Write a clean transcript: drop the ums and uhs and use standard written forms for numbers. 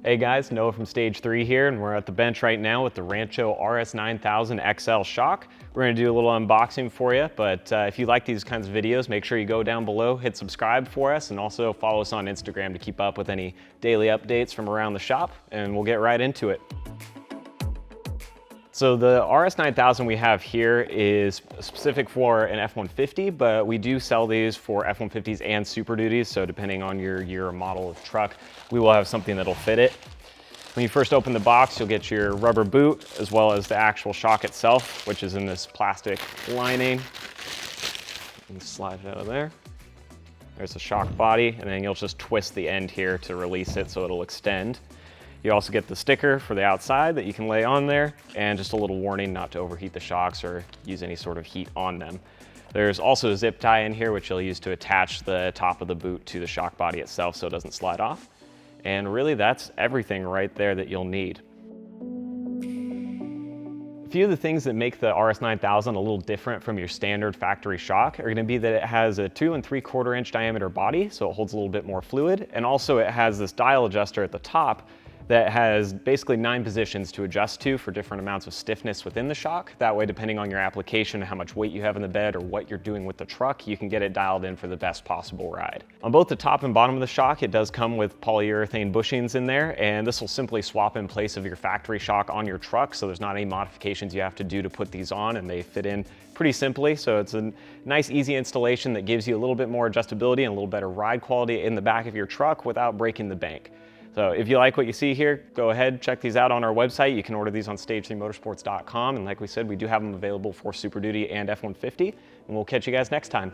Hey guys, Noah from Stage 3 here, and we're at the bench right now with the Rancho RS9000XL shock. We're going to do a little unboxing for you, but if you like these kinds of videos, make sure you go down below, hit subscribe for us, and also follow us on Instagram to keep up with any daily updates from around the shop, and we'll get right into it. So the RS9000 we have here is specific for an F-150, but we do sell these for F-150s and Super Duties. So depending on your year or model of truck, we will have something that'll fit it. When you first open the box, you'll get your rubber boot as well as the actual shock itself, which is in this plastic lining. And slide it out of there. There's the shock body, and then you'll just twist the end here to release it so it'll extend. You also get the sticker for the outside that you can lay on there, and just a little warning not to overheat the shocks or use any sort of heat on them. There's also a zip tie in here, which you'll use to attach the top of the boot to the shock body itself so it doesn't slide off. And really that's everything right there that you'll need. A few of the things that make the RS9000 a little different from your standard factory shock are going to be that it has a 2 3/4 inch diameter body, so it holds a little bit more fluid, and also it has this dial adjuster at the top that has basically 9 positions to adjust to for different amounts of stiffness within the shock. That way, depending on your application, how much weight you have in the bed or what you're doing with the truck, you can get it dialed in for the best possible ride. On both the top and bottom of the shock, it does come with polyurethane bushings in there, and this will simply swap in place of your factory shock on your truck, so there's not any modifications you have to do to put these on, and they fit in pretty simply. So it's a nice, easy installation that gives you a little bit more adjustability and a little better ride quality in the back of your truck without breaking the bank. So if you like what you see here, go ahead, check these out on our website. You can order these on stage3motorsports.com. And like we said, we do have them available for Super Duty and F-150. And we'll catch you guys next time.